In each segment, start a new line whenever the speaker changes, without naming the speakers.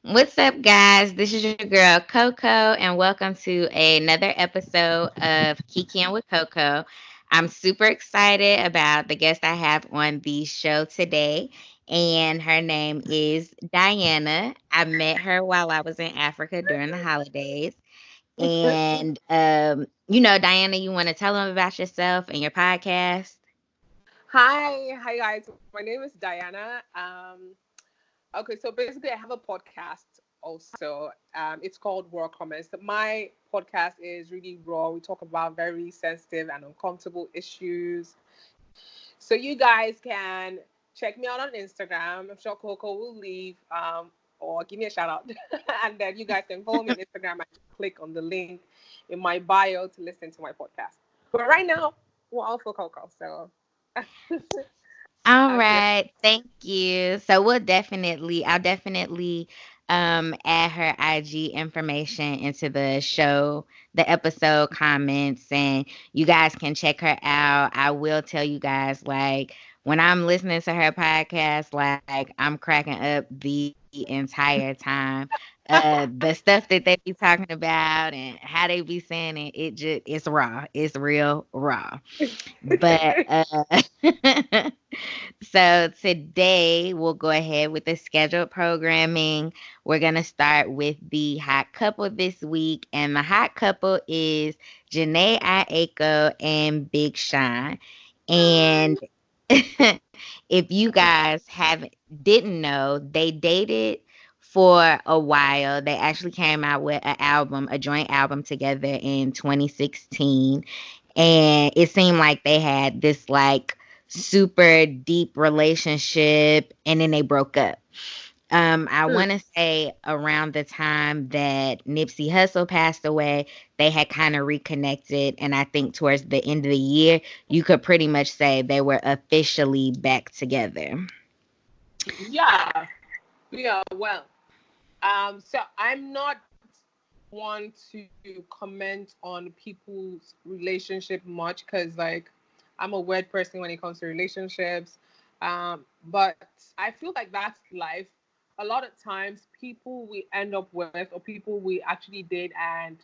What's up, guys? This is your girl Coco, and welcome to another episode of Kiki'ing with Coco. I'm super excited about the guest I have on the show today, and her name is Diana. I met her while I was in Africa during the holidays. And, Diana, you want to tell them about yourself and your podcast?
Hi guys. My name is Diana. Okay, so basically, I have a podcast also. It's called Raw Comments. My podcast is really raw. We talk about very sensitive and uncomfortable issues. So you guys can check me out on Instagram. I'm sure Coco will leave or give me a shout out, and then you guys can follow me on Instagram and click on the link in my bio to listen to my podcast. But right now, we're all for Coco, so.
All
Okay.
right, thank you. So I'll definitely add her IG information into the show, the episode comments, and you guys can check her out. I will tell you guys, like, when I'm listening to her podcast, like, I'm cracking up the entire time. The stuff that they be talking about and how they be saying it, it's raw. It's real raw. But So today we'll go ahead with the scheduled programming. We're going to start with the hot couple this week. And the hot couple is Janae Aiko and Big Sean. And if you guys haven't didn't know, they dated for a while. They actually came out with a joint album together in 2016. And it seemed like they had this like super deep relationship and then they broke up. I
Hmm.
want to say around the time that Nipsey Hussle passed away, they had kind of reconnected. And I think towards the end of the year, you could pretty much say they were officially back together.
Yeah, yeah. Well, so I'm not one to comment on people's relationship much because, like, I'm a weird person when it comes to relationships. But I feel like that's life. A lot of times, people we end up with, or people we actually date and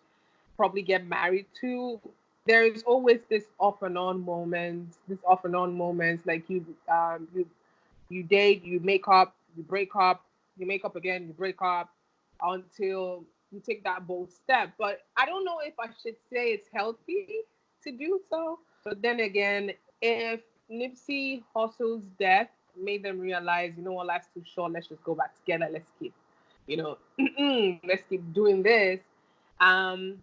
probably get married to, there is always this off and on moments. This off and on moments, like you date, you make up, you break up, you make up again, you break up until you take that bold step. But I don't know if I should say it's healthy to do so. But then again, if Nipsey Hussle's death made them realize, you know what, life's too short, let's just go back together, let's keep, you know, let's keep doing this. Um,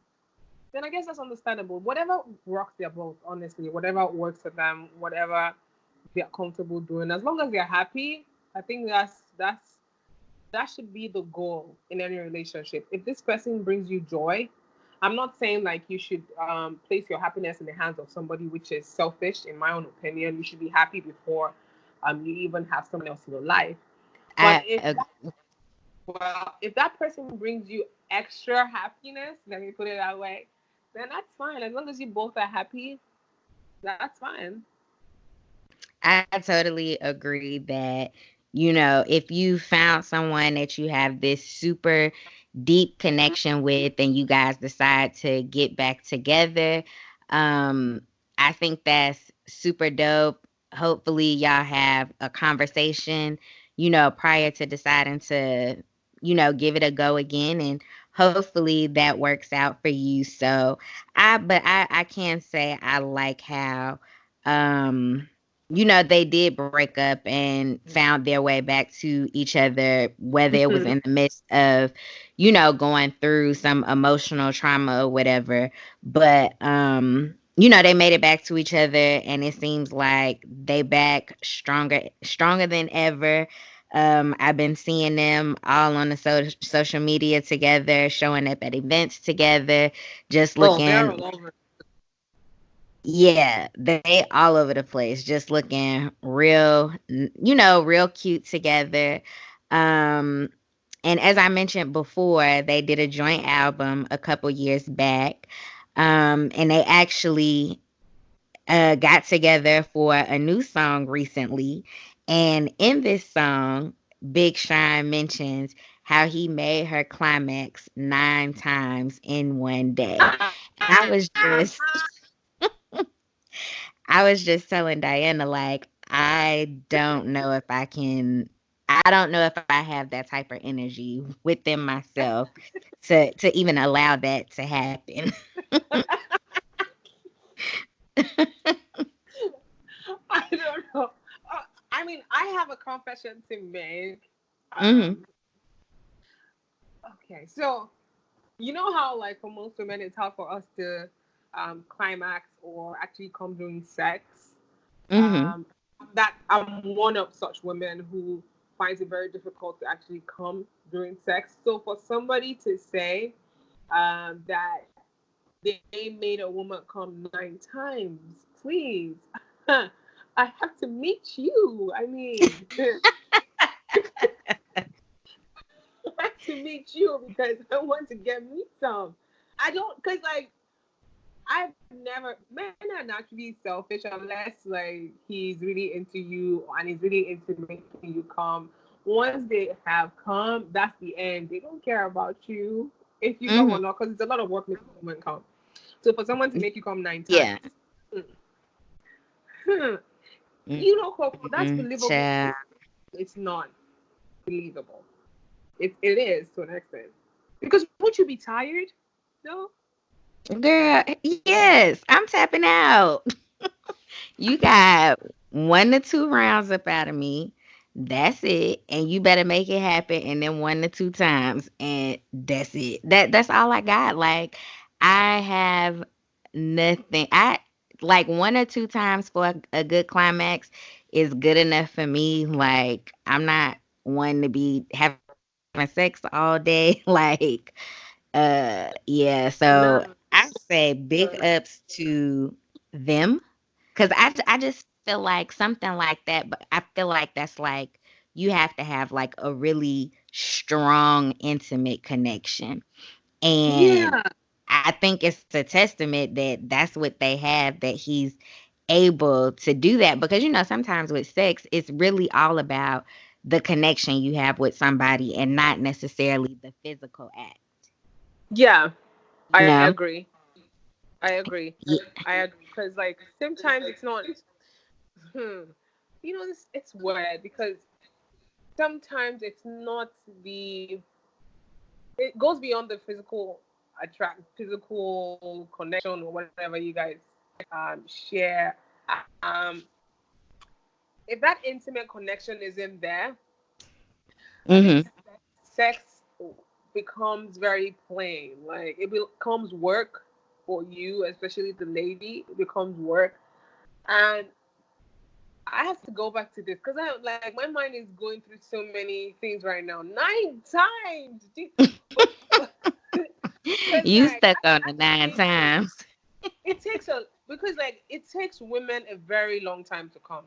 then I guess that's understandable. Whatever works their both, honestly, whatever works for them, whatever they're comfortable doing, as long as they're happy, I think that should be the goal in any relationship. If this person brings you joy, I'm not saying like you should place your happiness in the hands of somebody, which is selfish, in my own opinion. You should be happy before you even have someone else in your life. But
I ag-
if that person brings you extra happiness, let me put it that way, then that's fine. As long as you both are happy, that's fine.
I totally agree that, if you found someone that you have this super deep connection with and you guys decide to get back together, um, I think that's super dope. Hopefully, y'all have a conversation, prior to deciding to, give it a go again. And hopefully that works out for you. So, I can say I like how, they did break up and found their way back to each other, whether it was
Mhm.
in the midst of, going through some emotional trauma or whatever. But, they made it back to each other and it seems like they back stronger than ever. I've been seeing them all on the social media together, showing up at events together, just
Oh, they're
looking.
all over.
Yeah, they all over the place, just looking real cute together. Um, and as I mentioned before, they did a joint album a couple years back. And they actually got together for a new song recently. And in this song, Big Sean mentions how he made her climax 9 times in one day. And I was just telling Diana, like, I don't know if I have that type of energy within myself to even allow that to happen.
I don't know. I mean, I have a confession to make.
Hmm.
Okay, so you know how like for most women it's hard for us to climax or actually come during sex.
Hmm.
Um, that I'm one of such women who finds it very difficult to actually come during sex. So for somebody to say that they made a woman come 9 times, please, I have to meet you. I mean, I have to meet you because I want to get me some. I don't, because like I've never, men are naturally selfish unless like he's really into you and he's really into making you come. Once they have come, that's the end. They don't care about you if you come
Hmm.
or not because it's a lot of work making a woman come. So for someone to make you come nine
Yeah.
times, hmm, you know, Coco, that's believable.
Child.
It's not believable. It is to an extent because would you be tired? No.
Girl, yes, I'm tapping out. You got 1 to 2 rounds up out of me. That's it. And you better make it happen and then 1 to 2 times. And that's it. That's all I got. Like I have nothing. I like 1 or 2 times for a good climax is good enough for me. Like I'm not one to be having sex all day. Like yeah, so
No.
I say big ups to them because I just feel like something like that, but I feel like that's like you have to have like a really strong, intimate connection. And
Yeah.
I think it's a testament that that's what they have, that he's able to do that. Because, sometimes with sex, it's really all about the connection you have with somebody and not necessarily the physical act,
Yeah.
you
I
know?
agree. I agree. I agree because like sometimes it's not. Hmm, it's weird because sometimes it's not the. It goes beyond the physical connection or whatever you guys share. Um, if that intimate connection isn't there, I think
Mhm.
sex becomes very plain. Like it becomes work for you, especially the lady. It becomes work, and I have to go back to this because I like my mind is going through so many things right now. 9 times, because
You
like
stuck on
I
the
don't
9
think
times.
it takes a because like it takes women a very long time to come.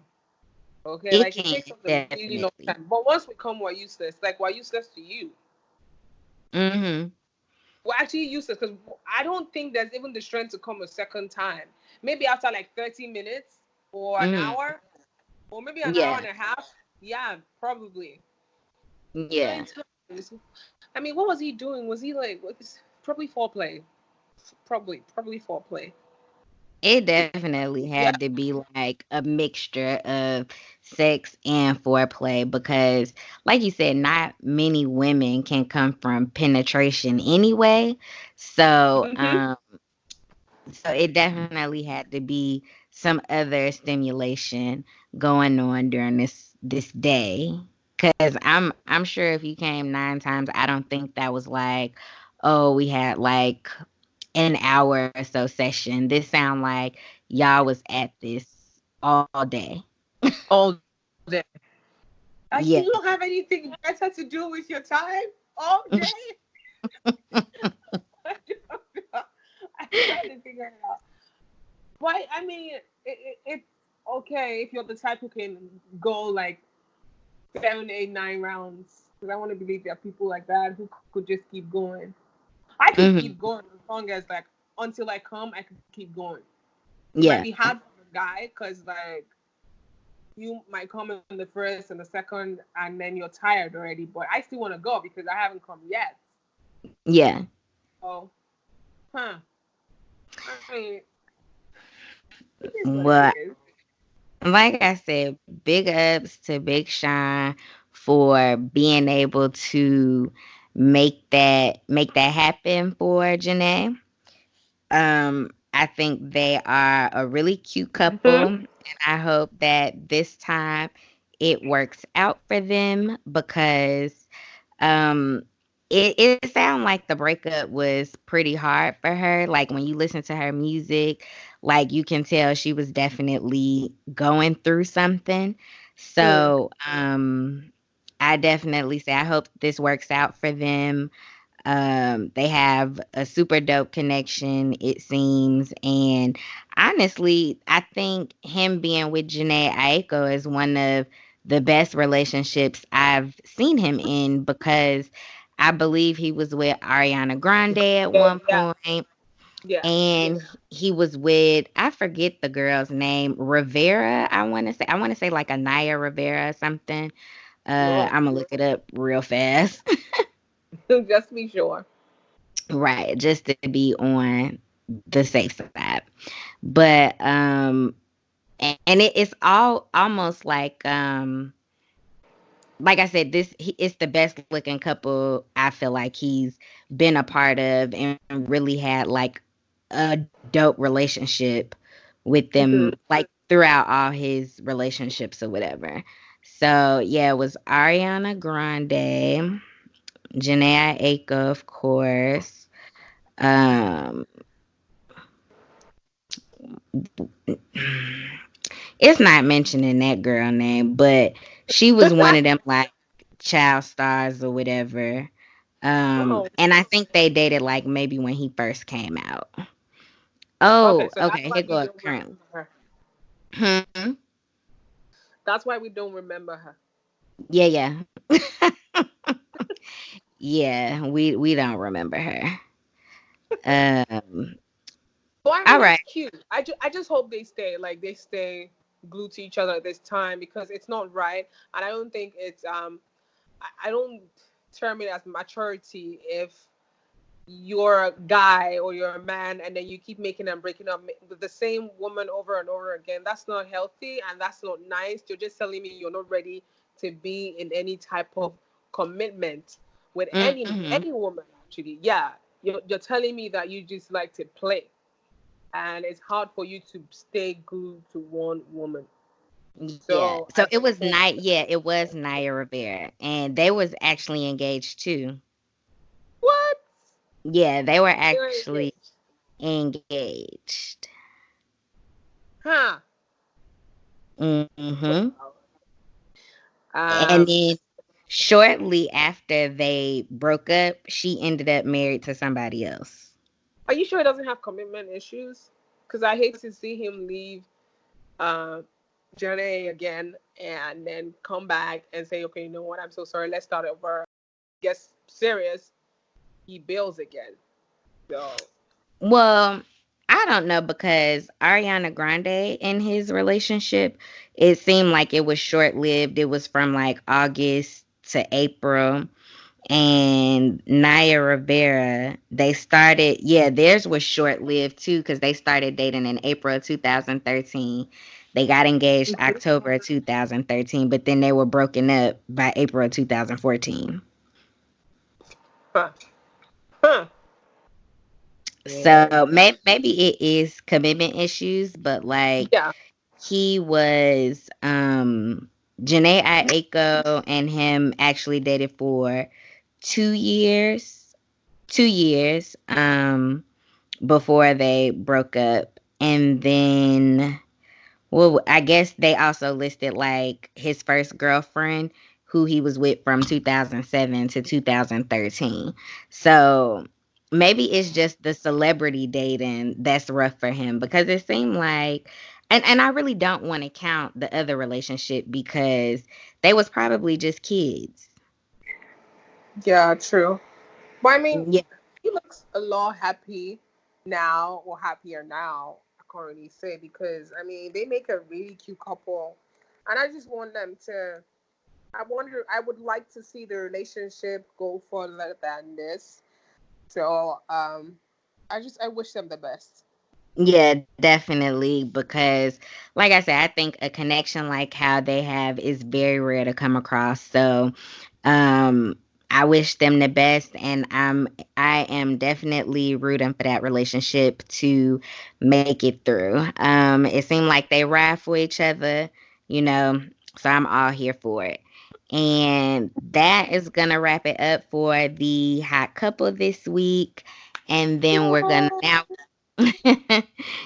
Okay,
It
like it
can,
takes us a really long
definitely.
time. But once we come, we're useless. Like we're useless to you.
Mhm.
We're actually useless because I don't think there's even the strength to come a second time. Maybe after like 30 minutes or an
Mhm.
hour or maybe an hour
Yeah.
and a half. Yeah, probably.
Yeah.
9 times. I mean, what was he doing? Was he like probably foreplay? Probably foreplay.
It definitely
Yeah.
had to be like a mixture of sex and foreplay because, like you said, not many women can come from penetration anyway. So,
Hmm.
so it definitely had to be some other stimulation going on during this day. Cause I'm sure if you came 9 times, I don't think that was like, oh, we had like an hour or so session. This sound like y'all was at this all day.
All day. You don't
Yeah.
have anything better to do with your time all day? I don't know. I'm trying to figure it out. Why? I mean, it's okay if you're the type who can go like 7, 8, 9 rounds. Because I want to believe there are people like that who could just keep going. I could keep
Hmm.
going as long as like until I come, I could keep going. It might
Yeah.
be hard for the guy because like you might come in the first and the second, and then you're tired already. But I still want to go because I haven't come yet.
Yeah.
Oh, huh? I mean, it is what it
Well,
is.
like I said, big ups to Big Sean for being able to make that happen for Janae. I think they are a really cute couple,
Hmm.
and I hope that this time it works out for them because um it sounded like the breakup was pretty hard for her. Like when you listen to her music, like you can tell she was definitely going through something.
Hmm.
So I definitely say I hope this works out for them. They have a super dope connection, it seems. And honestly, I think him being with Janae Aiko is one of the best relationships I've seen him in because I believe he was with Ariana Grande at one
Yeah,
point,
yeah.
and he was with, I forget the girl's name, Rivera. I want to say like Anaya Rivera or something.
No,
I'm gonna look it up real fast.
just be sure.
Right, just to be on the safe side. But and it's all almost like I said, it's the best looking couple I feel like he's been a part of and really had like a dope relationship with them
Hmm.
like throughout all his relationships or whatever. So yeah, it was Ariana Grande, Janae Aiko, of course. Um it's not mentioning that girl name, but she was one of them like child stars or whatever.
Oh,
And I think they dated like maybe when he first came out.
okay.
Oh,
So that's
okay.
why
Here
we
go a
don't
current.
remember her.
Hmm.
That's why we don't remember her.
Yeah, yeah, yeah. We don't remember her. Um.
Well, I
All
mean,
right.
it's cute. I just hope they stay like they stay glued to each other at this time because it's not right, and I don't think it's I don't term it as maturity if you're a guy or you're a man and then you keep making and breaking up with the same woman over and over again. That's not healthy and that's not nice. You're just telling me you're not ready to be in any type of commitment with
Mm-hmm.
any woman. Actually, yeah, you're telling me that you just like to play and it's hard for you to stay glued to one woman.
Yeah.
So
So
I
it was
hope.
night. Yeah, it was Naya Rivera, and they was actually engaged too.
What?
Yeah, they were
They were
actually
engaged.
engaged.
Huh.
Hmm.
Wow.
And
Um,
then shortly after they broke up, she ended up married to somebody else.
are you sure he doesn't have commitment issues? Because I hate to see him leave uh, Janae again and then come back and say, okay, you know what? I'm so sorry. Let's start over. Gets serious. He bails again. So,
Well, I don't know because Ariana Grande in his relationship, it seemed like it was short lived. It was from like August to April. And Naya Rivera, they started, yeah, theirs was short lived too because they started dating in April of 2013. They got engaged
mhm.
October of 2013, but then they were broken up by April of 2014.
Huh. Huh.
So
Man.
maybe it is commitment issues, but like
Yeah.
he was Janae Aiko and him actually dated for 2 years. 2 years. Before they broke up. And then, well, I guess they also listed like his first girlfriend, who he was with from 2007 to 2013. So maybe it's just the celebrity dating that's rough for him because it seemed like, and I really don't want to count the other relationship because they was probably just kids.
Yeah, true. But I mean,
Yeah.
he looks a lot happy now or happier now. I can't really say because I mean they make a really cute couple, and I just want them to. I would like to see the relationship go further than this. So I wish them the best.
Yeah, definitely. Because, like I said, I think a connection like how they have is very rare to come across. So, um, I wish them the best, and I am definitely rooting for that relationship to make it through. It seemed like they ride for each other, you know, so I'm all here for it. And that is gonna wrap it up for the hot couple this week. And then we're gonna
Yeah.
now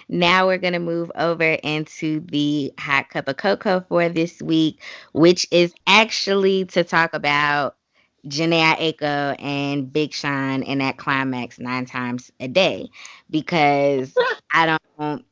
now we're going to move over into the hot cup of cocoa for this week, which is actually to talk about Janae Aiko and Big Sean in that climax 9 times a day because I don't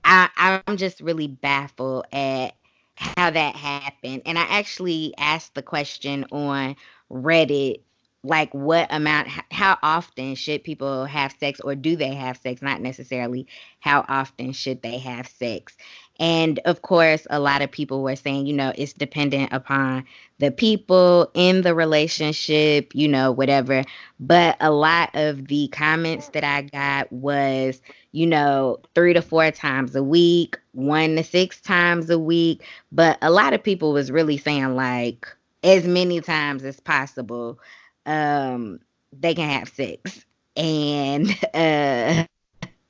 I'm just really baffled at how that happened. And I actually asked the question on Reddit, like what amount, how often should people have sex or do they have sex? Not necessarily how often should they have sex. And of course, a lot of people were saying, it's dependent upon the people in the relationship, whatever. But a lot of the comments that I got was, 3 to 4 times a week, 1 to 6 times a week. But a lot of people was really saying like as many times as possible, they can have sex. And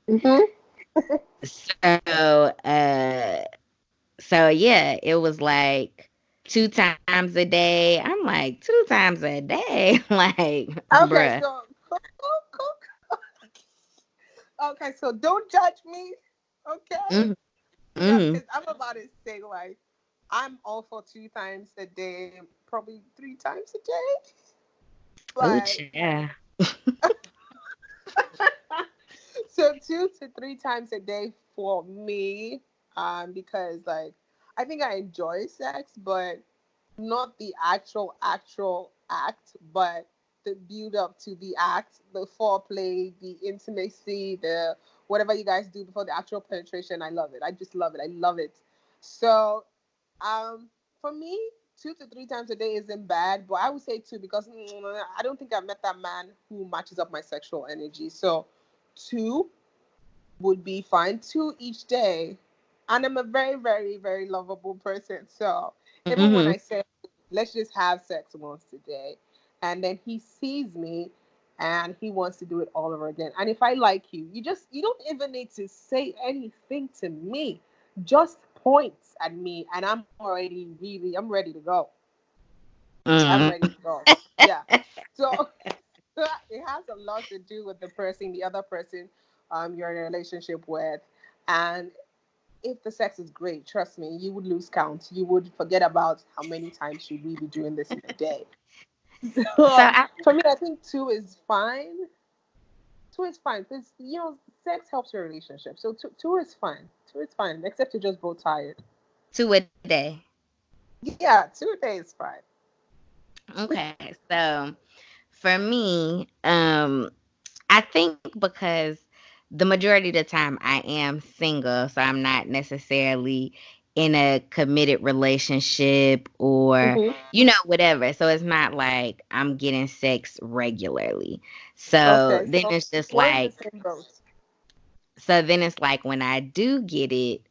Hmm.
so so yeah, it was like 2 times a day. I'm like 2 times a day, like
Okay,
bruh.
so okay, so don't judge me, okay?
Mm-hmm.
Yeah,
Mm-hmm.
because I'm about to say like I'm all for 2 times a day, probably 3 times a day,
Oh,
but
yeah.
so 2 to 3 times a day for me, because like I think I enjoy sex, but not the actual act, but the build up to the act, the foreplay, the intimacy, the whatever you guys do before the actual penetration. I love it. I just love it. I love it. So, for me, 2 to 3 times a day isn't bad, but I would say two because I don't think I've met that man who matches up my sexual energy. So, two would be fine. Two each day. And I'm a very, very, very lovable person. So even when
Mm-hmm.
I say, let's just have sex once a day, and then he sees me and he wants to do it all over again. And if I like you, you don't even need to say anything to me. Just points at me and I'm ready to go. I'm
Mm-hmm.
ready to go. Yeah. So it has a lot to do with the person, the other person you're in a relationship with. And if the sex is great, trust me, you would lose count. You would forget about how many times should we be doing this in a day.
So
So
I
for me, I think two is fine. Two is fine because sex helps your relationship. So two is fine. Two is fine, except you're just both tired.
2 a day.
Yeah, 2 days is fine.
Okay, so for me, I think because the majority of the time I am single, so I'm not necessarily in a committed relationship or,
Hmm.
whatever. So it's not like I'm getting sex regularly. So
Okay,
then
so
it's just
we're in the
like,
same boat.
when I do get it,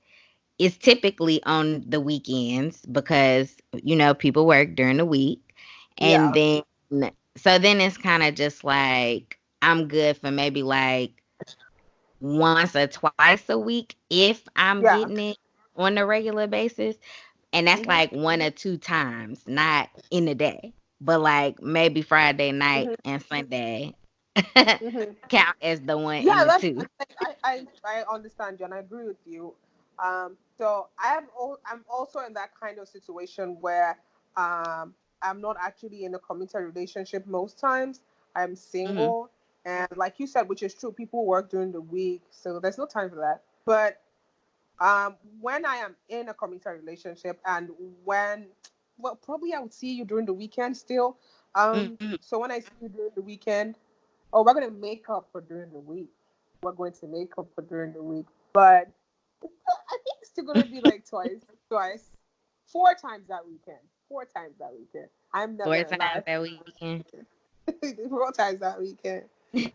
it's typically on the weekends because, people work during the week. And
Yeah.
then, so then it's kind of just like, I'm good for maybe like once or twice a week if I'm
Yeah.
getting it on a regular basis. And that's
Hmm.
like 1 or 2 times, not in a day, but like maybe Friday night
Hmm.
and Sunday
Hmm.
count as the one
Yeah,
and the
that's
two.
I understand you and I agree with you. So I'm also in that kind of situation where I'm not actually in a committed relationship most times. I'm
Hmm.
single, and like you said, which is true, people work during the week, so there's no time for that. But when I am in a committed relationship, and when well, probably I would see you during the weekend still.
Hmm.
So when I see you during the weekend, oh, we're gonna make up for during the week. we're going to make up for during the week. But I think it's still gonna be like twice, 4 times that weekend. 4 times that weekend. I'm not
Four
gonna
times
lie.
that weekend.
4 times that weekend.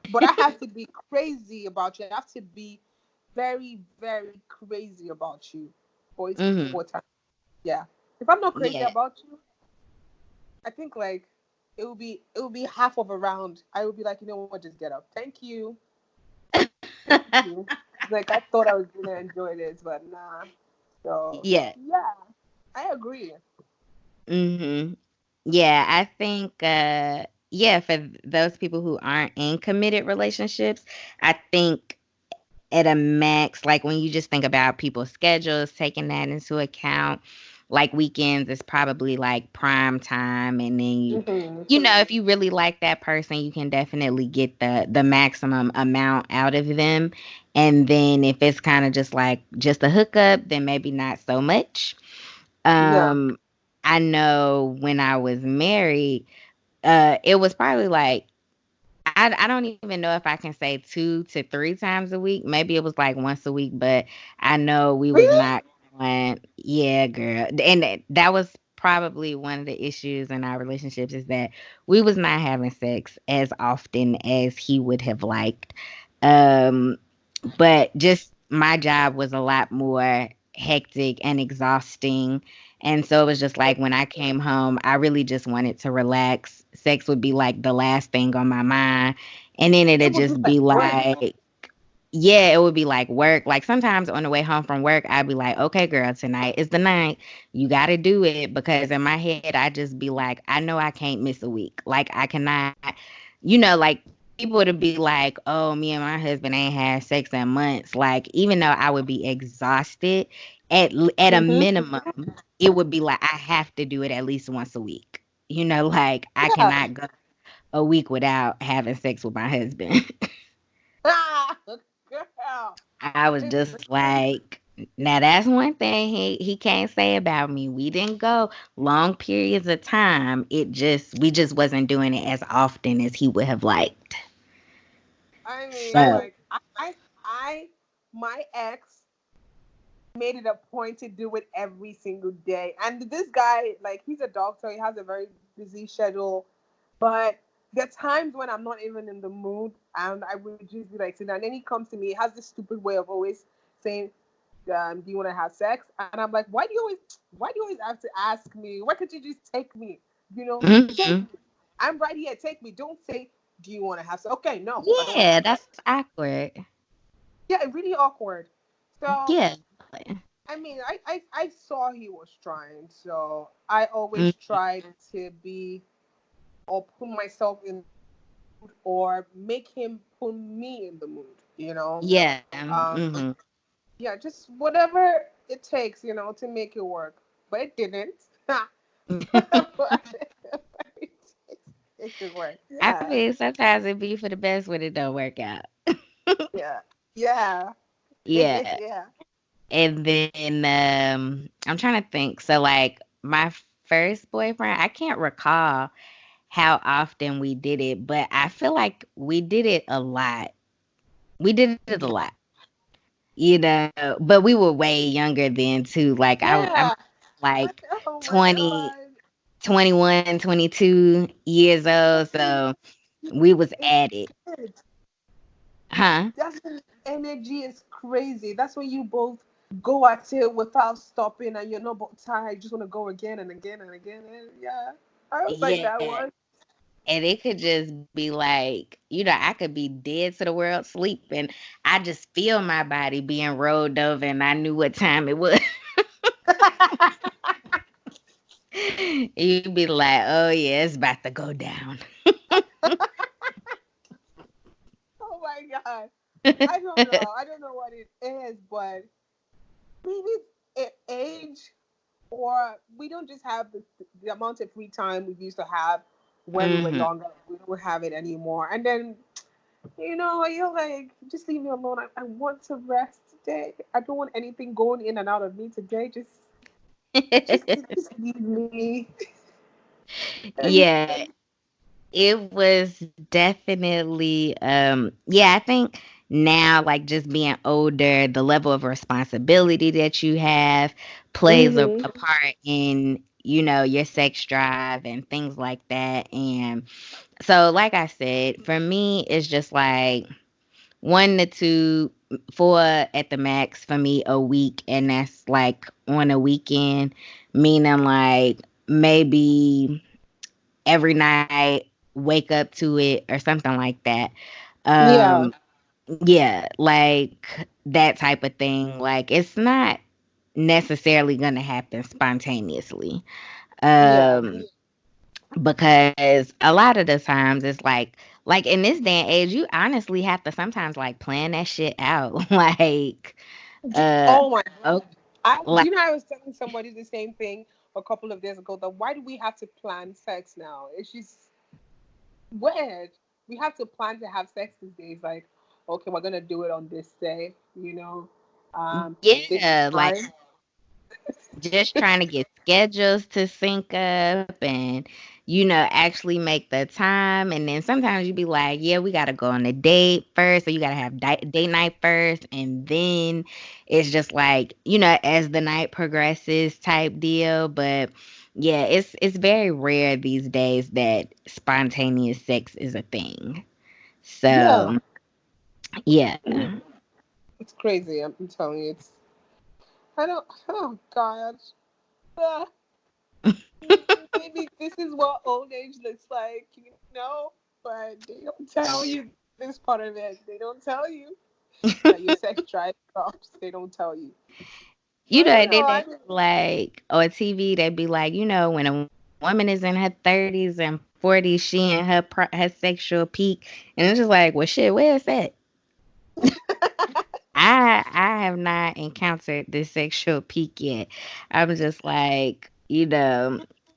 But I have to be crazy about you. I have to be very, very crazy about you for it to be
Mm-hmm.
4 times. Yeah. If I'm not crazy
Yeah.
about you, I think like it will be half of a round. I would be like, you know what, just get up. Thank you. Thank you. Like I thought I was gonna enjoy this, but nah. So
Yeah.
yeah, I agree.
Mm-hmm. Yeah, I think yeah, for those people who aren't in committed relationships, I think at a max, like when you just think about people's schedules, taking that into account, like weekends is probably like prime time, and then
Hmm.
you know, if you really like that person, you can definitely get the maximum amount out of them. And then if it's kind of just like just a hookup, then maybe not so much.
Yeah.
Um, I know when I was married, it was probably like I don't even know if I can say 2 to 3 times a week. Maybe it was like once a week, but I know we was
Really?
not going. Yeah, girl, and that was probably one of the issues in our relationships is that we was not having sex as often as he would have liked. Um, but just my job was a lot more hectic and exhausting. And so it was just like when I came home, I really just wanted to relax. Sex would be like the last thing on my mind. And then
It
it'd
would be
just
like
be
work.
like, yeah, it would be like work. Like sometimes on the way home from work, I'd be like, okay, girl, tonight is the night. You got to do it. Because in my head, I just be like, I know I can't miss a week. Like I cannot, like people to be like, oh, me and my husband ain't had sex in months. Like even though I would be exhausted, at a
Hmm.
minimum, it would be like I have to do it at least once a week. Like I
Yeah.
cannot go a week without having sex with my husband.
Ah, girl.
I was just like, now that's one thing he can't say about me. We didn't go long periods of time. We just wasn't doing it as often as he would have liked.
I mean,
So,
like my ex made it a point to do it every single day. And this guy, like, he's a doctor. He has a very busy schedule, but there are times when I'm not even in the mood, and I would just be like, sit down. And then he comes to me. He has this stupid way of always saying, "Do you want to have sex?" And I'm like, why do you always have to ask me? Why can't you just take me? Take
mhm.
me. I'm right here. Take me. Don't say, "Do you want to have sex?" Okay, no, I don't want to
Yeah,
have sex.
that's awkward.
Yeah, really awkward. So
Yeah.
I mean, I saw he was trying, so I always
Mm,
tried to be or put myself in or make him put me in the mood.
yeah.
Um,
Mhm.
yeah, just whatever it takes, to make it work. But it didn't. But it makes it work.
I
Yeah,
mean, sometimes it be for the best when it don't work out.
yeah, yeah,
Yeah.
yeah.
And then I'm trying to think. So like my first boyfriend, I can't recall how often we did it, but I feel like we did it a lot. We did it a lot, but we were way younger then too. Like I'm
Yeah.
like
Oh my
20,
God.
21, 22 years old, so we was
It's
at it.
good.
Huh?
That's when energy is crazy. That's when you both go at it without stopping and you're not both tired. You just want to go again and again and again. And yeah, I was like that
Yeah.
one.
And it could just be like, I could be dead to the world sleeping. I just feel my body being rolled over and I knew what time it was. You'd be like, oh yeah, it's about to go down.
Oh my God. I don't know. I don't know what it is, but maybe age or we don't just have the amount of free time we used to have when we were
Hmm.
younger. We don't have it anymore. And then you're like, just leave me alone. I want to rest today. I don't want anything going in and out of me today. Just leave me. And
Yeah, it was definitely yeah, I think now, like just being older, the level of responsibility that you have plays
Mhm.
a part in, your sex drive and things like that. And so, like I said, for me, it's just like 1 to 2, 4 at the max for me a week, and that's like on a weekend, meaning like maybe every night, wake up to it or something like that.
Yeah.
Yeah, like that type of thing. Like it's not necessarily gonna happen spontaneously.
Yeah.
Um, because a lot of the times it's like in this day and age, you honestly have to sometimes like plan that shit out. Like, uh,
Oh my
oh,
god. I
like
I was telling somebody the same thing a couple of days ago that why do we have to plan sex now? It's just weird. We have to plan to have sex these days. Like, okay, we're gonna do it on this day. This
yeah, like
time.
just trying to get schedules to sync up and actually make the time. And then sometimes you be like, yeah, we got to go on a date first, so you got to have date night first, and then it's just like, as the night progresses type deal. But yeah, it's very rare these days that spontaneous sex is a thing.
Yeah.
So yeah.
It's crazy. I'm telling you. I don't. Oh God. Uh, maybe this is what old age looks like, But they don't tell you this part of it. They don't tell you that your sex drive drops. They don't tell you. I don't
And then
know. I
they
mean,
like on TV they be like, when a woman is in her 30s and 40s, she in her sexual peak, and it's just like, well, shit, where is that? I have not encountered this sexual peak yet. I'm just like,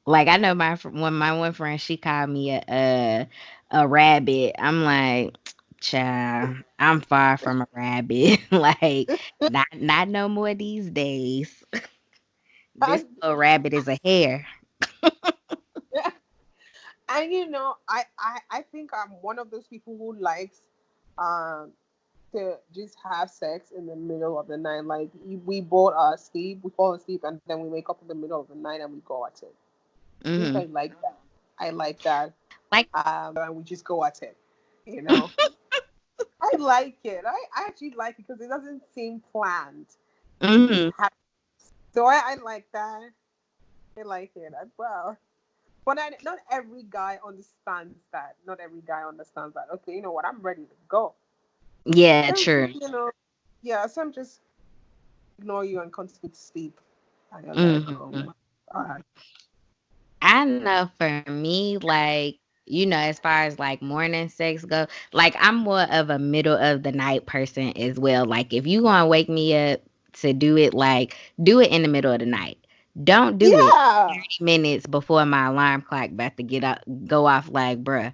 like I know when my one friend, she called me a rabbit. I'm like, child, I'm far from a rabbit. Like, not no more these days. This
I,
little rabbit is a hare.
and I think I'm one of those people who likes um to just have sex in the middle of the night. Like we both are asleep, we fall asleep, and then we wake up in the middle of the night and we go at it. I think I
Hmm.
like that. I like that.
Like,
And we just go at it. You know, I like it. I actually like it because it doesn't seem planned. It just
hmm
happens. So I like that. I like it. Well, but not every guy understands that. Not every guy understands that. Okay, you know what? I'm ready to go.
yeah,
Some,
true.
yeah, some just ignore you and continue to sleep. And you're like, oh
Hmm.
my god.
I know for me, like, as far as like morning sex go, like I'm more of a middle of the night person as well. Like if you gonna wake me up to do it, like do it in the middle of the night. Don't do it
Yeah.
30 minutes before my alarm clock about to get up go off, like, bruh.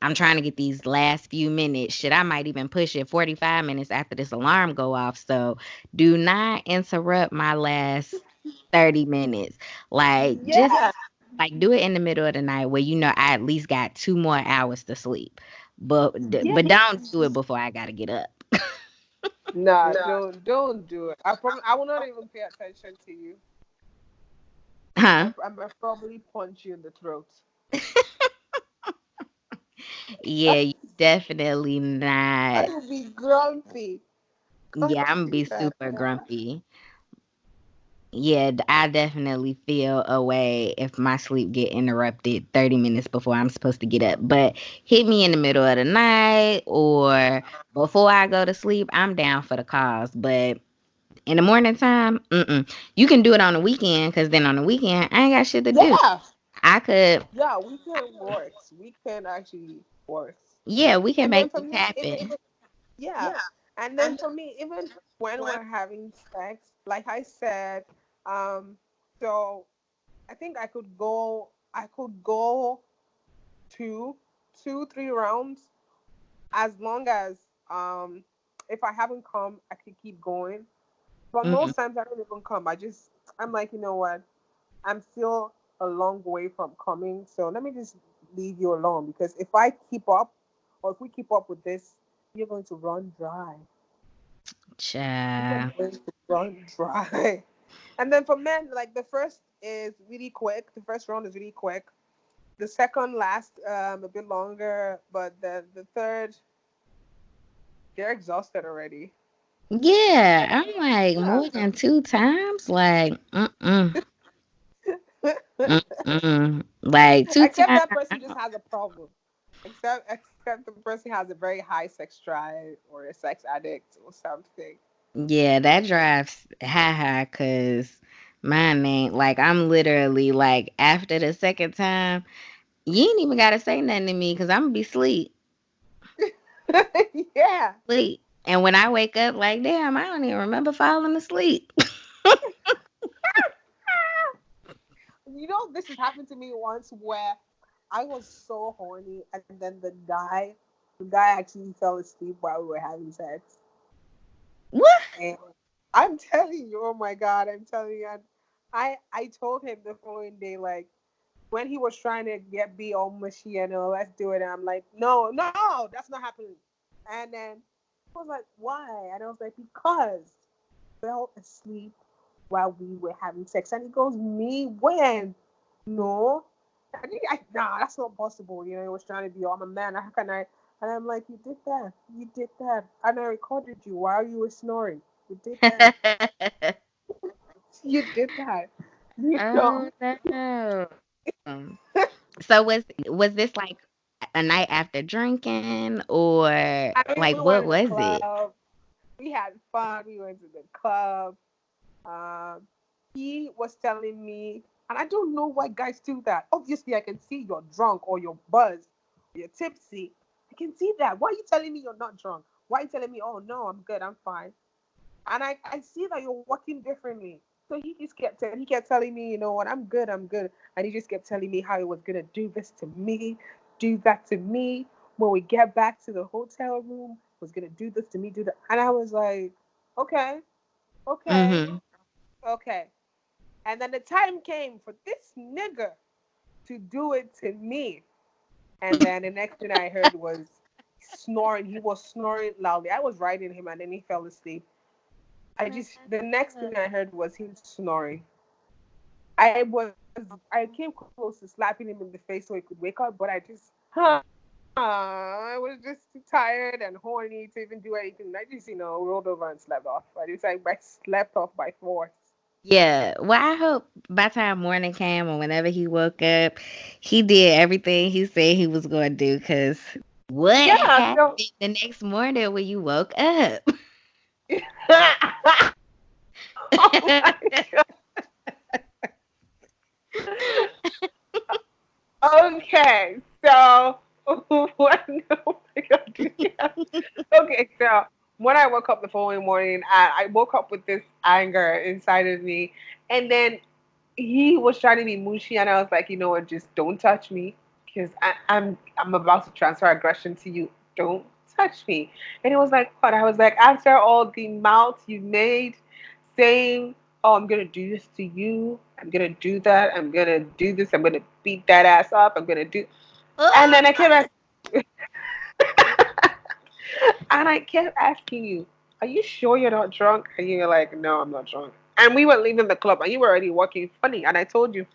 I'm trying to get these last few minutes. Shit, I might even push it 45 minutes after this alarm go off. So do not interrupt my last 30 minutes. Like just
Yeah.
like do it in the middle of the night where I at least got 2 more hours to sleep.
Yeah.
But don't do it before I gotta get up.
Nah, don't do it. I will not even pay attention to you.
Huh?
I might probably punch you in the throat.
Yeah, you definitely
I
not.
will be grumpy. God
Yeah, I'm gonna be
do that.
super grumpy. Yeah, I definitely feel a way if my sleep get interrupted 30 minutes before I'm supposed to get up. But hit me in the middle of the night or before I go to sleep, I'm down for the cause. But in the morning time, mm-mm. You can do it on the weekend because then on the weekend I ain't got shit to do.
Yeah.
I could,
Yeah, weekend works. Weekend actually works.
yeah, we can
And then
make
for
this
me,
happen.
yeah. And then for me, even when we're having sex, like I said, um, so I think I could go two, 3 rounds as long as if I haven't come, I could keep going. But
Mm-hmm.
most times I don't even come. I'm like, you know what? I'm still a long way from coming, so let me just leave you alone because if I keep up, or if we keep up with this, you're going to run dry. You're
Child.
going to run dry. And then for men, like the first is really quick. The first round is really quick. The second lasts a bit longer, but the third, they're exhausted already.
Yeah, I'm like
Yeah.
more than 2 times. Like, like two
Except
times.
that person just has a problem. Except the person has a very high sex drive or a sex addict or something.
Yeah, that drives high, cause mine ain't like I'm literally like after the second time, you ain't even gotta say nothing to me, cause I'm gonna be sleep.
Yeah.
Sleep. And when I wake up, like, damn, I don't even remember falling asleep.
You know, this has happened to me once where I was so horny and then the guy actually fell asleep while we were having sex.
What?
And I'm telling you, oh my God, I'm telling you, and I told him the following day, like when he was trying to get be all mushy and let's do it, and I'm like, no, no, that's not happening. And then he was like, why? And I was like, because I fell asleep while we were having sex. And he goes, me when? No. Nah, that's not possible. You know, he was trying to be, oh, I'm a man. How can I? And I'm like, you did that. You did that. And I recorded you while you were snoring. You did that. You did that. You know?
Oh no. So was this like a night after drinking, or
I mean,
like
we went
what
to the
was it?
club. We had fun. We went to the club. Um, he was telling me, and I don't know why guys do that. Obviously, I can see you're drunk or you're buzzed, or you're tipsy. I can see that. Why are you telling me you're not drunk? Why are you telling me, oh no, I'm good, I'm fine? And I see that you're working differently. So he kept telling me, you know what, I'm good, I'm good. And he just kept telling me how he was gonna do this to me, do that to me. When we get back to the hotel room, was gonna do this to me, do that. And I was like, okay, okay,
Mhm.
okay. And then the time came for this nigga to do it to me. And then the next thing I heard was snoring. He was snoring loudly. I was riding him and then he fell asleep. The next thing I heard was him snoring. I came close to slapping him in the face so he could wake up, but I was just too tired and horny to even do anything. I just, rolled over and slept off. I slept off by force.
Yeah. Well, I hope by the time morning came or whenever he woke up, he did everything he said he was going to do. Cause what
Yeah,
happened
so
the next morning when you woke up?
oh my god. Okay, so what? Oh my god, yeah. Okay, so when I woke up the following morning, I woke up with this anger inside of me, and then he was trying to be mushy, and I was like, you know what, just don't touch me, because I'm about to transfer aggression to you. Don't touch me. And it was like, what? I was like, after all the mouths you made, saying, oh, I'm gonna do this to you. I'm gonna do that. I'm gonna do this. I'm gonna beat that ass up. I'm gonna do. And then I kept and I kept asking you, are you sure you're not drunk? And you were like, no, I'm not drunk. And we were leaving the club and you were already walking funny. And I told you,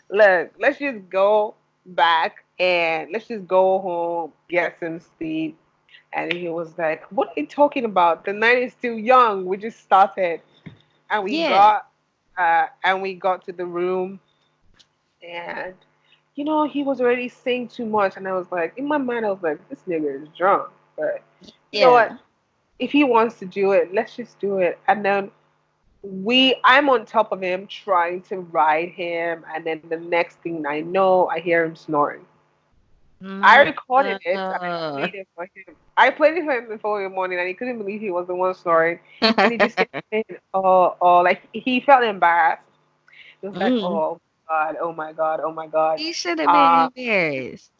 look, let's just go back and let's just go home, get some sleep. And he was like, what are you talking about? The night is still young. We just started. And
Yeah.
we got to the room and he was already saying too much and I was like in my mind I was like, this nigga is drunk. But you know what?
Yeah.
If he wants to do it, let's just do it. And then I'm on top of him trying to ride him, and then the next thing I know, I hear him snoring. I
No.
recorded it and I played it for him. I played it for him the following morning, and he couldn't believe he was the one snoring. And he just kept saying, "Oh, oh," like he felt embarrassed. He was like,
Mm.
"Oh God, oh my God, oh my God."
You should have been
Uh,
embarrassed.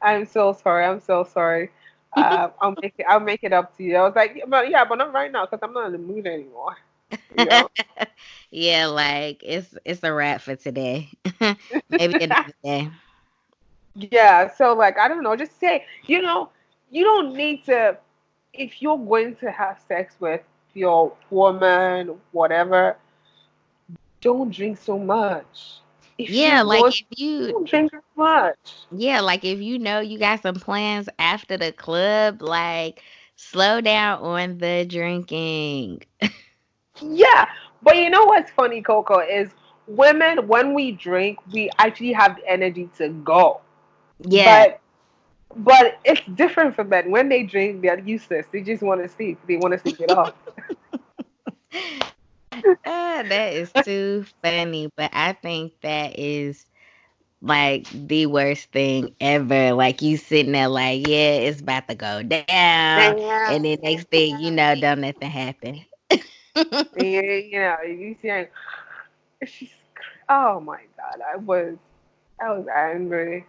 I'm so sorry. I'm so sorry. I'll make it up to you. I was like, but not right now because I'm not in the mood anymore. You know.
Yeah, like it's a wrap for today. Maybe another day.
Yeah, so like I don't know, just say, you don't need to, if you're going to have sex with your woman, whatever, don't drink so much. If
Yeah,
you're
like
going,
if you
don't drink as much.
yeah, like if you know you got some plans after the club, like slow down on the drinking.
Yeah, but you know what's funny, Coco, is women, when we drink, we actually have the energy to go.
Yeah.
But it's different for men. When they drink, they're useless. They just want to sleep. They want to sleep it off.
That is too funny, but I think that is like the worst thing ever. Like you sitting there like, yeah, it's about to go down,
Yeah,
and then next thing you know, don't nothing happen.
you see, she's. Oh my God, I was angry.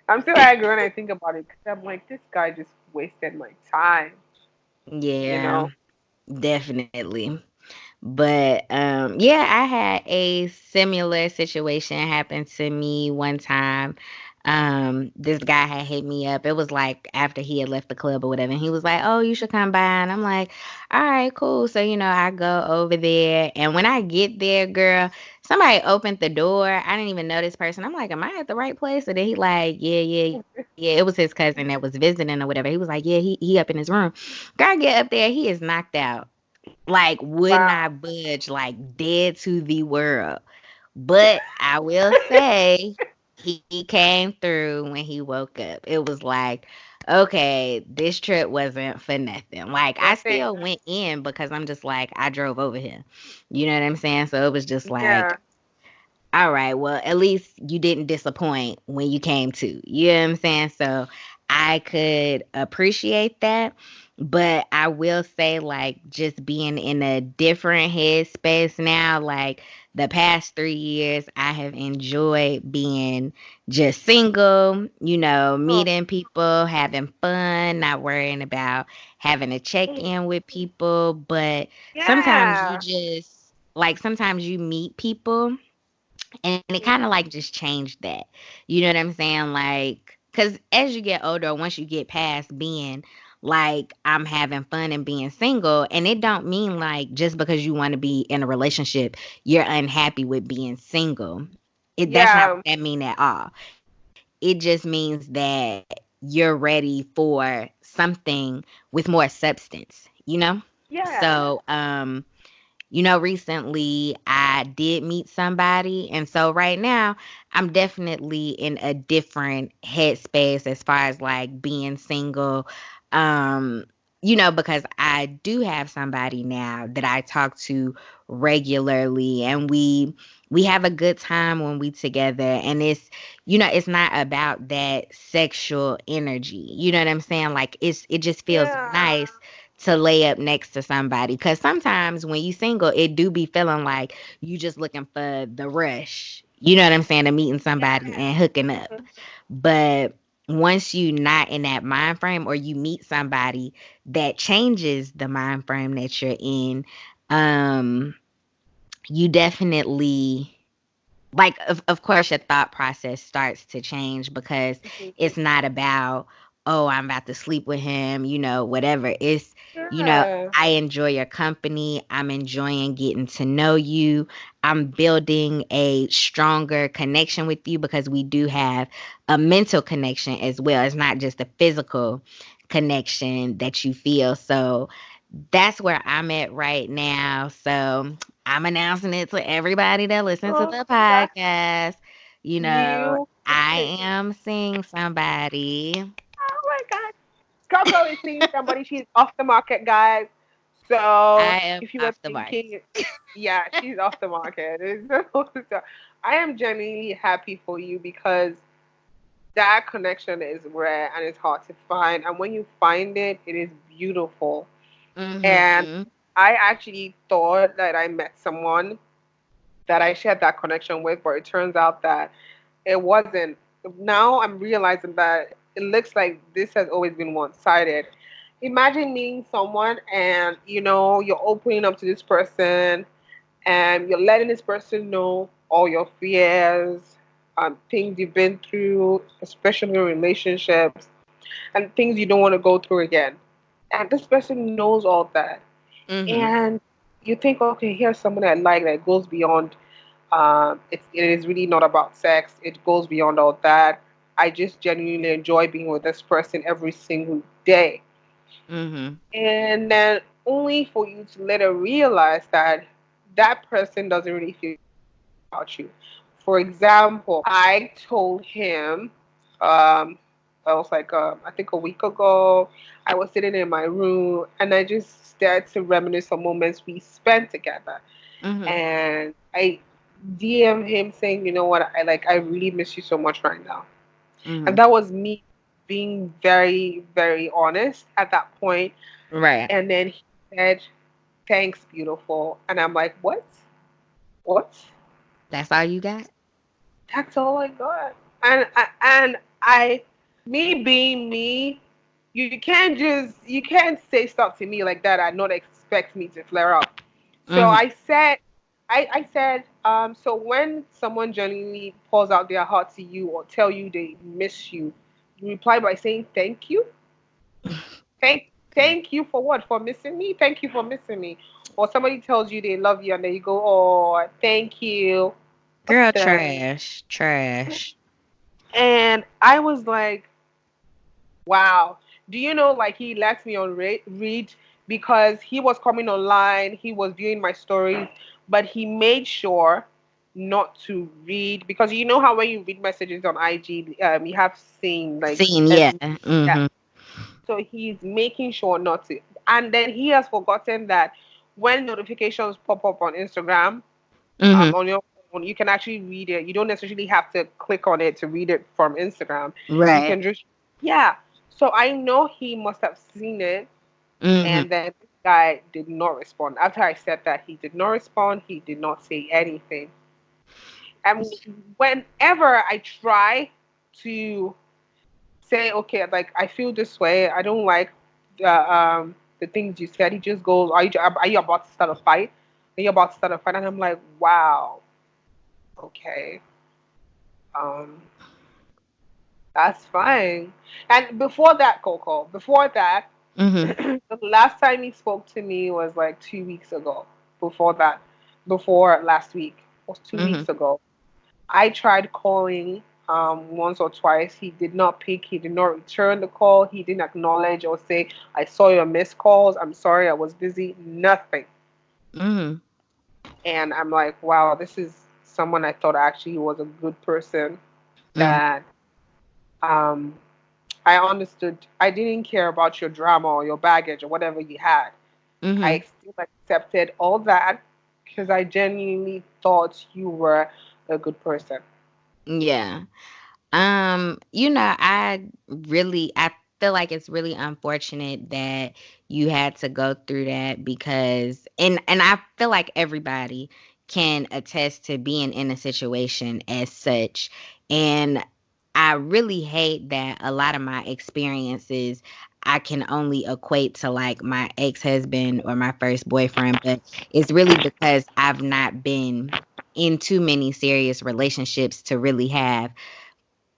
I'm still angry when I think about it because I'm like, this guy just wasted my time. You
Yeah,
know.
definitely. But yeah, I had a similar situation happen to me one time. This guy had hit me up. It was like after he had left the club or whatever. And he was like, "Oh, you should come by." And I'm like, "All right, cool." So, I go over there. And when I get there, girl, somebody opened the door. I didn't even know this person. I'm like, "Am I at the right place?" And then he like, "Yeah, yeah, yeah." It was his cousin that was visiting or whatever. He was like, "Yeah, he up in his room." Girl, I get up there, he is knocked out, like would
Wow.
not budge, like dead to the world. But I will say he came through when he woke up. It was like, okay, this trip wasn't for nothing. Like I
Nothing.
still went in because I'm just like I drove over here. You know what I'm saying? So it was just like,
Yeah.
all right, well, at least you didn't disappoint when you came to. You know what I'm saying? So I could appreciate that. But I will say, like, just being in a different headspace now, like the past 3 years, I have enjoyed being just single,
Oh,
meeting people, having fun, not worrying about having to check in with people. But sometimes you
yeah.
just, like, sometimes you meet people and it kind of like just changed that. You know what I'm saying? Like, because as you get older, once you get past being like I'm having fun and being single, and it don't mean like just because you want to be in a relationship, you're unhappy with being single. That's not what
Yeah.
that mean at all. It just means that you're ready for something with more substance,
Yeah.
So, recently I did meet somebody. And so right now, I'm definitely in a different headspace as far as like being single. Um, because I do have somebody now that I talk to regularly, and we have a good time when we together, and it's not about that sexual energy. You know what I'm saying? Like it just feels
Yeah.
nice to lay up next to somebody, because sometimes when you single it do be feeling like you just looking for the rush, you know what I'm saying, to meeting somebody and hooking up. But once you not in that mind frame, or you meet somebody that changes the mind frame that you're in, um you definitely, like, of course your thought process starts to change, because it's not about, oh, I'm about to sleep with him, whatever. It's,
Yeah.
I enjoy your company, I'm enjoying getting to know you, I'm building a stronger connection with you, because we do have a mental connection as well. It's not just a physical connection that you feel. So that's where I'm at right now. So I'm announcing it to everybody that listens to
Oh,
the
that's
podcast.
you.
I am seeing somebody.
Oh my God. Coco is seeing somebody. She's off the market, guys. So
I am
if you were
off the market.
thinking, yeah, she's off the market. So I am genuinely happy for you because that connection is rare and it's hard to find. And when you find it, it is beautiful. And
Hmm.
I actually thought that I met someone that I shared that connection with, but it turns out that it wasn't. Now I'm realizing that it looks like this has always been one-sided. Imagine meeting someone and you're opening up to this person and you're letting this person know all your fears, things you've been through, especially in relationships. and things you don't want to go through again. And this person knows all that.
Mhm.
And you think, okay, here's someone I like that goes beyond, it is really not about sex. It goes beyond all that. I just genuinely enjoy being with this person every single day.
Mhm.
And then only for you to later realize that that person doesn't really feel about you. For example, I told him, I was like, I think a week ago, I was sitting in my room and I just started to reminisce on moments we spent together.
Mhm.
And I DM him saying, you know what, I really miss you so much right now. And
Mhm.
that was me being very, very honest at that point.
Right.
And then he said, thanks, beautiful. And I'm like, what? What?
That's all you got?
That's all I got. And I, me being me, you can't say stuff to me like that and not expect me to flare up. So
Mhm.
I said, so when someone genuinely pours out their heart to you or tell you they miss you, you reply by saying thank you. Thank you for what? For missing me? Thank you for missing me. Or somebody tells you they love you and then you go, oh, thank you. What
Girl,
the?
trash. Trash.
And I was like, wow. Do you know, like, he let me on read because he was coming online, he was viewing my stories, but he made sure not to read because you know how when you read messages on IG, you have seen like
Scene, yeah.
every, yeah.
Mhm.
So he's making sure not to. And then he has forgotten that when notifications pop up on Instagram,
Mhm.
on your phone, you can actually read it. You don't necessarily have to click on it to read it from Instagram. You
Right.
can just, yeah. So I know he must have seen it,
Mhm.
and then this guy did not respond. After I said that, he did not respond. He did not say anything. And whenever I try to say, okay, like I feel this way, I don't like the things you said, he just goes, are you about to start a fight? Are you about to start a fight? And I'm like, wow, okay. Um, that's fine. And before that, Coco, before that,
Mhm.
the last time he spoke to me was like 2 weeks ago. Before that, before last week, was two
Mhm.
weeks ago. I tried calling once or twice. He did not pick. He did not return the call. He didn't acknowledge or say, I saw your missed calls. I'm sorry, I was busy. Nothing.
Mhm.
And I'm like, wow, this is someone I thought actually was a good person
Mhm.
that um, I understood. I didn't care about your drama or your baggage or whatever you had. I
Mhm.
still accepted all that because I genuinely thought you were a good person.
Yeah. I feel like it's really unfortunate that you had to go through that because and I feel like everybody can attest to being in a situation as such. And I really hate that a lot of my experiences I can only equate to like my ex-husband or my first boyfriend, but it's really because I've not been in too many serious relationships to really have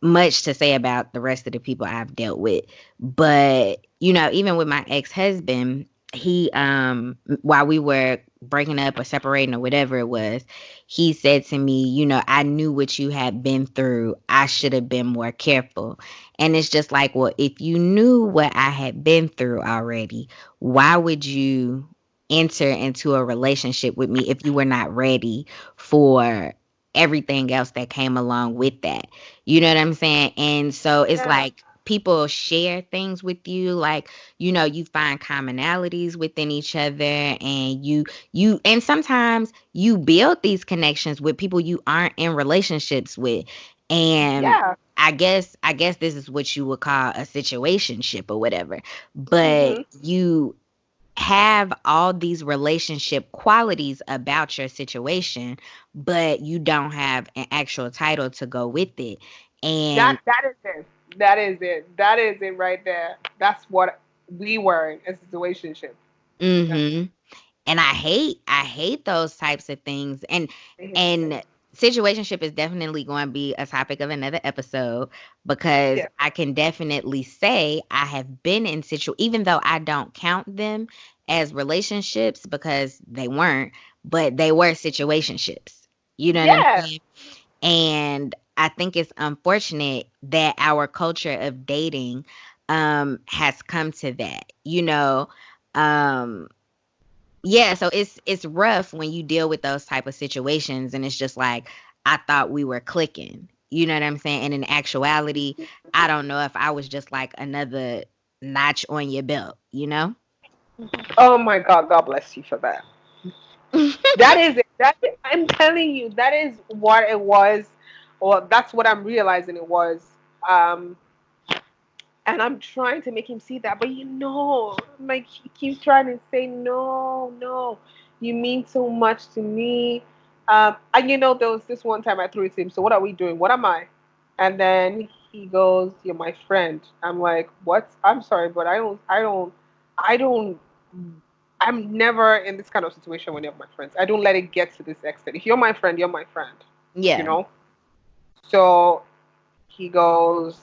much to say about the rest of the people I've dealt with. But, even with my ex-husband, he while we were breaking up or separating or whatever it was, he said to me, I knew what you had been through. I should have been more careful. And it's just like, well, if you knew what I had been through already, why would you enter into a relationship with me if you were not ready for everything else that came along with that? You know what I'm saying? And so it's
Yeah.
like people share things with you, like, you find commonalities within each other, and and sometimes you build these connections with people you aren't in relationships with. And
Yeah.
I guess this is what you would call a situationship or whatever. But
Hmm.
you have all these relationship qualities about your situation, but you don't have an actual title to go with it. And
That is it. That is it. That is it right there. That's what we were in a situationship. That's
mhm. And I hate those types of things.
I hate
And
it.
situationship is definitely going to be a topic of another episode because
Yeah.
I can definitely say I have been in even though I don't count them as relationships because they weren't, but they were situationships. You know what I'm
Yeah.
saying? And I think it's unfortunate that our culture of dating has come to that. Um yeah, so it's rough when you deal with those type of situations and it's just like I thought we were clicking. You know what I'm saying? And in actuality, I don't know if I was just like another notch on your belt, you know?
Oh my God. God bless you for that. That is it. I'm telling you, that is what it was, or that's what I'm realizing it was. Um, and I'm trying to make him see that, but like he keeps trying to say no, no, you mean so much to me. And there was this one time I threw it to him. So what are we doing? What am I? And then he goes, "You're my friend." I'm like, "What?" I'm sorry, but I don't. I'm never in this kind of situation when you're my friends. I don't let it get to this extent. If you're my friend, you're my friend. You
Yeah.
know. So he goes,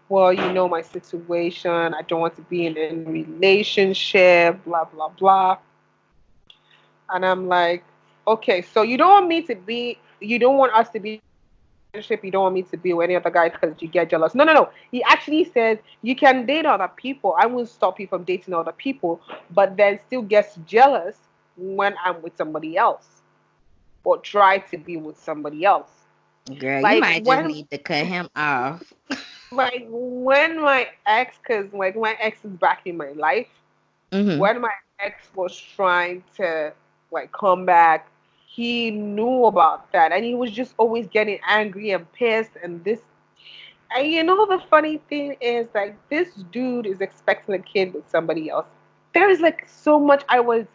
well, you know my situation. I don't want to be in any relationship, blah, blah, blah. And I'm like, okay, so you don't want us to be in a relationship. You don't want me to be with any other guy because you get jealous. No, no, no. He actually says you can date other people. I won't stop you from dating other people, but then still gets jealous when I'm with somebody else or try to be with somebody else.
Girl, you
Like
might just
when
need to cut him off.
my ex, because like my ex is back in my life,
Mhm.
when my ex was trying to like come back, he knew about that and he was just always getting angry and pissed and this. And the funny thing is like this dude is expecting a kid with somebody else. There is like so much I was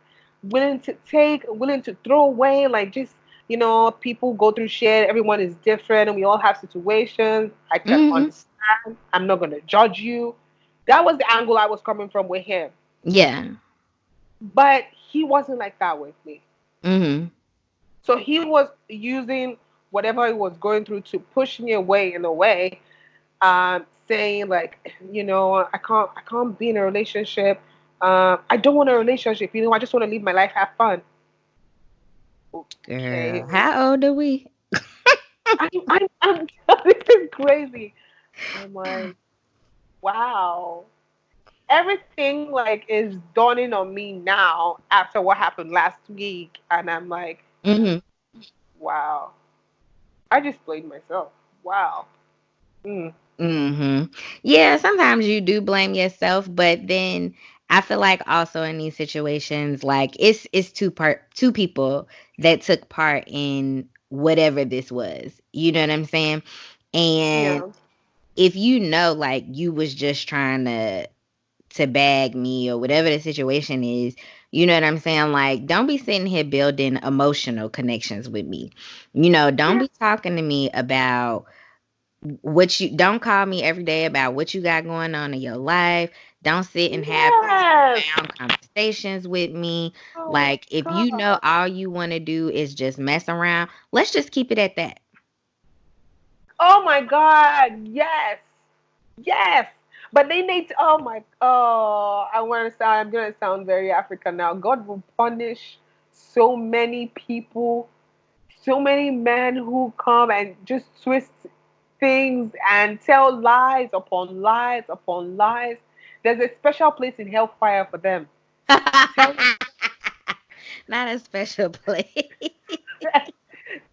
willing to take, willing to throw away, like just people go through shit, everyone is different and we all have situations. I can
Mhm.
understand. I'm not gonna judge you. That was the angle I was coming from with him.
Yeah.
But he wasn't like that with me.
Mhm.
So he was using whatever he was going through to push me away in a way, saying like, I can't be in a relationship. I don't want a relationship. I just want to live my life, have fun. Okay,
Girl, how old are we?
I'm this is crazy. I'm like, wow. Everything like is dawning on me now after what happened last week, and I'm like,
Mhm.
wow. I just blamed myself. Wow. Mm.
Mhm. Yeah, sometimes you do blame yourself, but then I feel like also in these situations, like it's two people that took part in whatever this was. You know what I'm saying? And
Yeah.
if you know like you was just trying to bag me or whatever the situation is, you know what I'm saying? Like, don't be sitting here building emotional connections with me. Don't
Yeah.
be talking to me about what you don't call me every day about what you got going on in your life. Don't sit and have these
Yes.
profound conversations with me.
Oh my
Like, if you know
God.
all you want to do is just mess around, let's just keep it at that.
Oh my God. Yes. Yes. But they need to, oh my, I'm going to sound very African now. God will punish so many people, so many men who come and just twist things and tell lies upon lies upon lies. There's a special place in hellfire for them. Tell
Not a special place.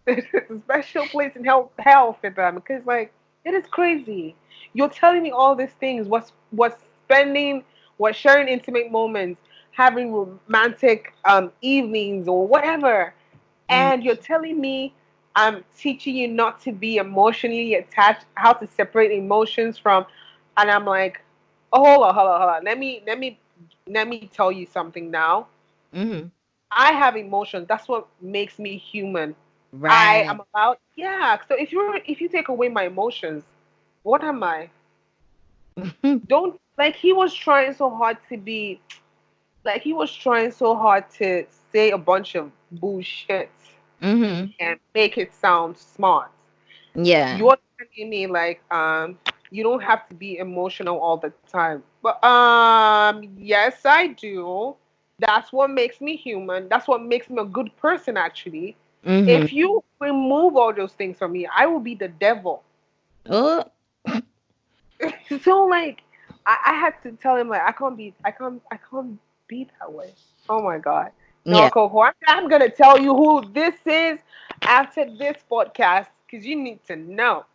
there's a special place in hell for them because like it is crazy. You're telling me all these things. What's spending, what's sharing intimate moments, having romantic evenings or whatever,
Mm,
and you're telling me I'm teaching you not to be emotionally attached, how to separate emotions from, and I'm like, oh, hold on. Let me tell you something now.
mhm.
I have emotions. That's what makes me human. I
Right.
am allowed. Yeah. So if you take away my emotions, what am I? Don't like he was trying so hard to be like he was trying so hard to say a bunch of bullshit.
Mhm.
and make it sound smart.
Yeah.
You're telling me like you don't have to be emotional all the time. But yes, I do. That's what makes me human. That's what makes me a good person actually.
Mhm.
If you remove all those things from me, I will be the devil.
Oh,
So like I had to tell him like I can't be that way. Oh my god. No,
yeah.
Coco, I'm gonna tell you who this is after this podcast because you need to know.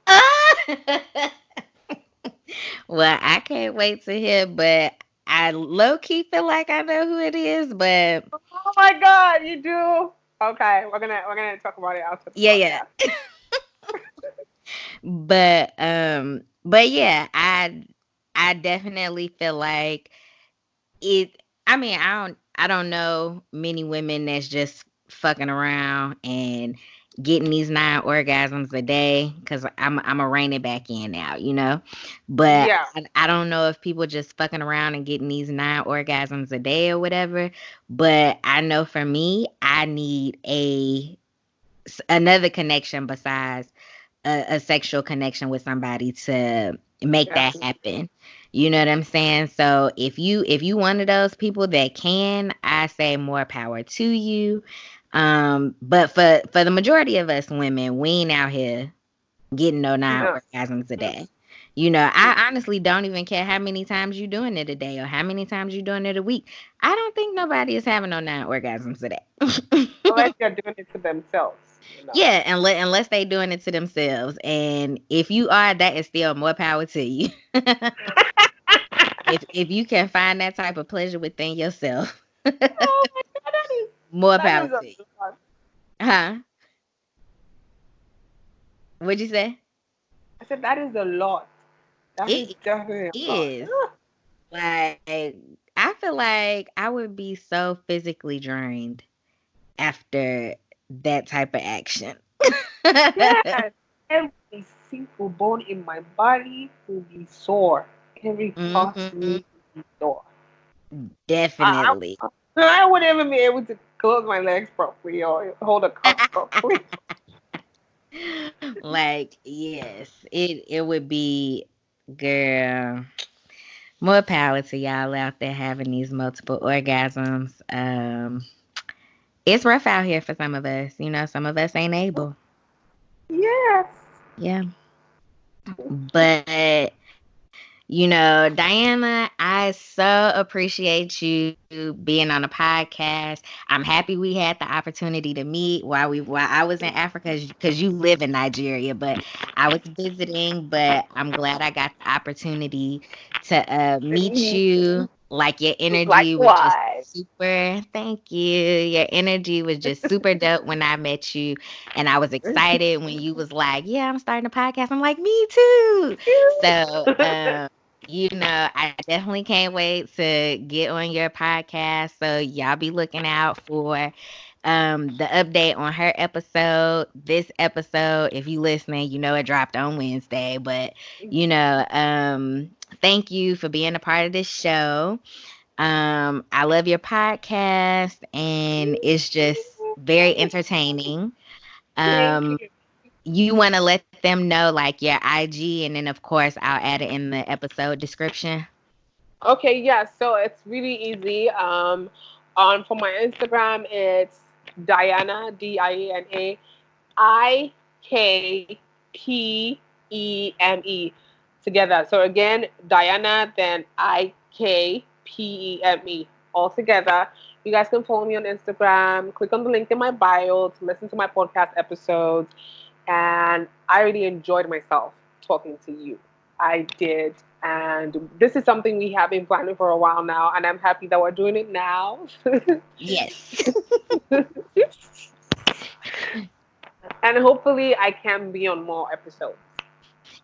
Well, I can't wait to hear, but I low key feel like I know who it is, but
Oh my god, you do? Okay, we're gonna talk about it after the
yeah, yeah.
podcast.
But yeah, I definitely feel like it. I mean, I don't know many women that's just fucking around and getting these 9 orgasms a day because I'm a rein it back in now, you know. But
Yeah.
I don't know if people just fucking around and getting these 9 orgasms a day or whatever. But I know for me, I need another connection besides a sexual connection with somebody to make that
Definitely.
happen. You know what I'm saying? So if you one of those people that can, I say more power to you. But for the majority of us women, we ain't out here getting no nine
No.
orgasms a day. You know, I honestly don't even care how many times you doing it a day or how many times you doing it a week. I don't think nobody is having no 9 orgasms a day.
Unless they're doing it to themselves.
Yeah, unless they doing it to themselves. And if you are, that is still more power to you. If you can find that type of pleasure within yourself,
Oh my god,
more
that
power
is a
to you.
lot.
Huh? What'd you say?
I said that is a lot. That is
It
definitely a lot.
is. Like I feel like I would be so physically drained after that type of action.
Yes. Every single bone in my body will be sore. Every part of
Hmm.
me will be sore. I,
Definitely.
I wouldn't even be able to close my legs properly or hold a cup properly.
Like, yes, it would be, girl, more power to y'all out there having these multiple orgasms. It's rough out here for some of us. You know, some of us ain't able.
Yes.
Yeah. But Diana, I so appreciate you being on the podcast. I'm happy we had the opportunity to meet while I was in Africa because you live in Nigeria, but I was visiting. But I'm glad I got the opportunity to meet you. Like your energy was just
Likewise.
super. Thank you. Your energy was just super dope when I met you, and I was excited when you was like, "Yeah, I'm starting a podcast." I'm like, "Me too." So, I definitely can't wait to get on your podcast. So y'all be looking out for the update on her episode. This episode, if you listening, it dropped on Wednesday. But thank you for being a part of this show. I love your podcast and it's just very entertaining.
Thank
Um,
you.
you want to let them know like your IG, and then of course I'll add it in the episode description.
Okay, yeah, so it's really easy. On for my Instagram, it's Diana Dianapeme together. So again, Diana, then Ikpeme all together. You guys can follow me on Instagram. Click on the link in my bio to listen to my podcast episodes. And I really enjoyed myself talking to you. I did. And this is something we have been planning for a while now, and I'm happy that we're doing it now.
Yes.
And hopefully, I can be on more episodes.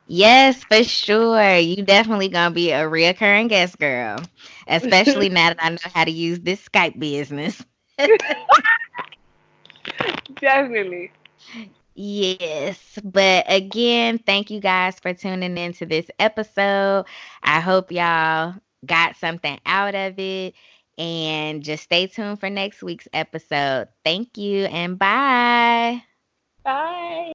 Yes, for sure. You definitely gonna be a reoccurring guest girl. Especially now that I know how to use this Skype business.
Definitely.
Yes, but again, thank you guys for tuning into this episode. I hope y'all got something out of it. And just stay tuned for next week's episode. Thank you and bye.
Bye.